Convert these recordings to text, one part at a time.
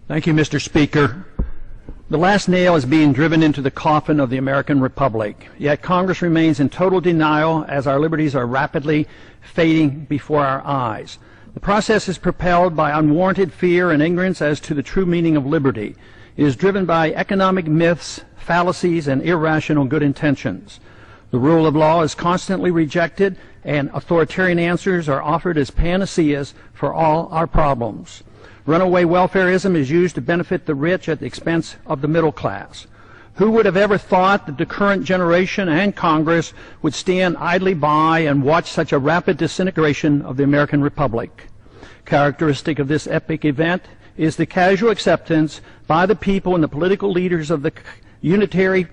Thank you, Mr. Speaker. The last nail is being driven into the coffin of the American Republic, yet Congress remains in total denial as our liberties are rapidly fading before our eyes. The process is propelled by unwarranted fear and ignorance as to the true meaning of liberty. It is driven by economic myths, fallacies, and irrational good intentions. The rule of law is constantly rejected, and authoritarian answers are offered as panaceas for all our problems. Runaway welfareism is used to benefit the rich at the expense of the middle class. Who would have ever thought that the current generation and Congress would stand idly by and watch such a rapid disintegration of the American Republic? Characteristic of this epic event is the casual acceptance by the people and the political leaders of the unitary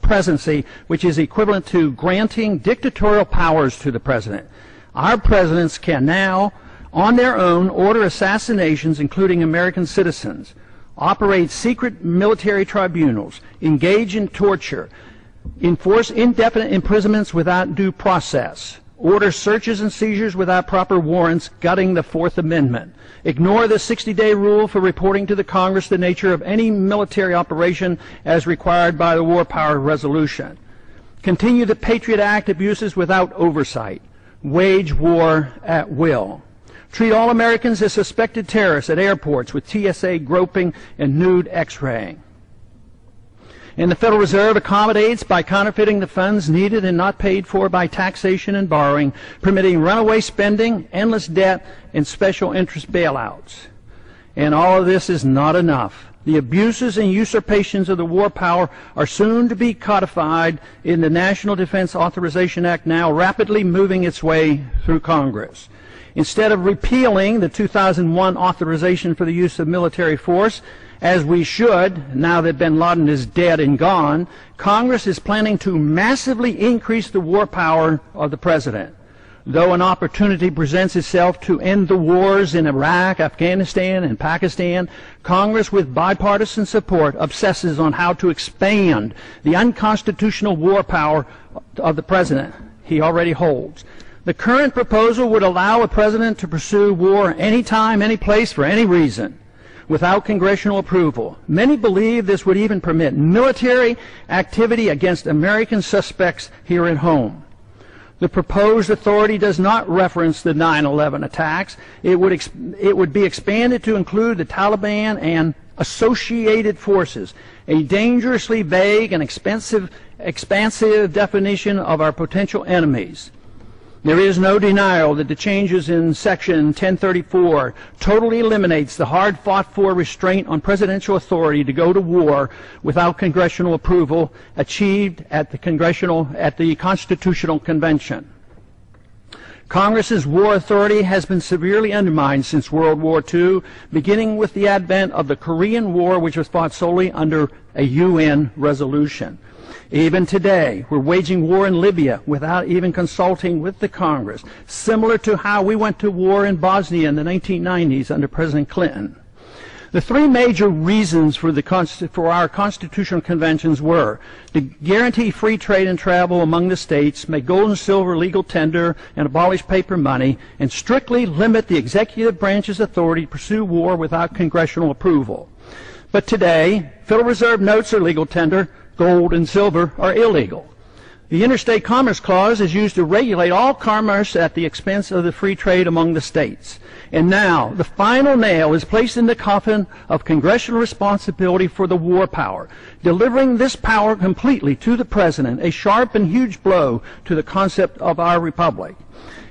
presidency, which is equivalent to granting dictatorial powers to the president. Our presidents can now, on their own, order assassinations, including American citizens, operate secret military tribunals, engage in torture, enforce indefinite imprisonments without due process, order searches and seizures without proper warrants, gutting the Fourth Amendment, ignore the 60-day rule for reporting to the Congress the nature of any military operation as required by the War Power Resolution, continue the Patriot Act abuses without oversight, wage war at will, treat all Americans as suspected terrorists at airports with TSA groping and nude X-raying. And the Federal Reserve accommodates by counterfeiting the funds needed and not paid for by taxation and borrowing, permitting runaway spending, endless debt, and special interest bailouts. And all of this is not enough. The abuses and usurpations of the war power are soon to be codified in the National Defense Authorization Act, now rapidly moving its way through Congress. Instead of repealing the 2001 authorization for the use of military force, as we should, now that bin Laden is dead and gone, Congress is planning to massively increase the war power of the president. Though an opportunity presents itself to end the wars in Iraq, Afghanistan, and Pakistan, Congress, with bipartisan support, obsesses on how to expand the unconstitutional war power of the president he already holds. The current proposal would allow a president to pursue war anytime, any place, for any reason, without congressional approval. Many believe this would even permit military activity against American suspects here at home. The proposed authority does not reference the 9/11 attacks. It would be expanded to include the Taliban and associated forces, a dangerously vague and expansive definition of our potential enemies. There is no denial that the changes in Section 1034 totally eliminates the hard-fought-for restraint on presidential authority to go to war without congressional approval achieved at the Constitutional Convention. Congress's war authority has been severely undermined since World War II, beginning with the advent of the Korean War, which was fought solely under a UN resolution. Even today, we're waging war in Libya without even consulting with the Congress, similar to how we went to war in Bosnia in the 1990s under President Clinton. The three major reasons for our constitutional conventions were to guarantee free trade and travel among the states, make gold and silver legal tender, and abolish paper money, and strictly limit the executive branch's authority to pursue war without congressional approval. But today, Federal Reserve notes are legal tender, gold and silver are illegal. The Interstate Commerce Clause is used to regulate all commerce at the expense of the free trade among the states. And now, the final nail is placed in the coffin of congressional responsibility for the war power, delivering this power completely to the president, a sharp and huge blow to the concept of our republic.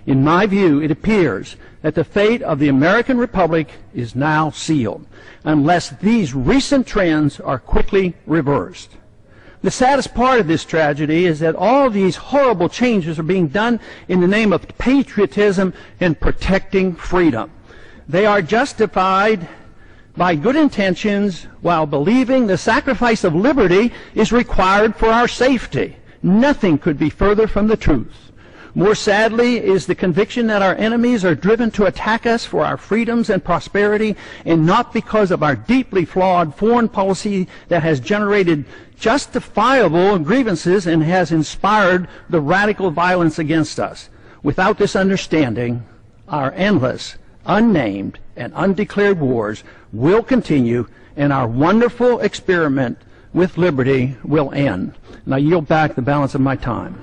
In my view, it appears that the fate of the American Republic is now sealed, unless these recent trends are quickly reversed. The saddest part of this tragedy is that all these horrible changes are being done in the name of patriotism and protecting freedom. They are justified by good intentions while believing the sacrifice of liberty is required for our safety. Nothing could be further from the truth. More sadly is the conviction that our enemies are driven to attack us for our freedoms and prosperity, and not because of our deeply flawed foreign policy that has generated justifiable grievances and has inspired the radical violence against us. Without this understanding, our endless, unnamed, and undeclared wars will continue, and our wonderful experiment with liberty will end. And I yield back the balance of my time.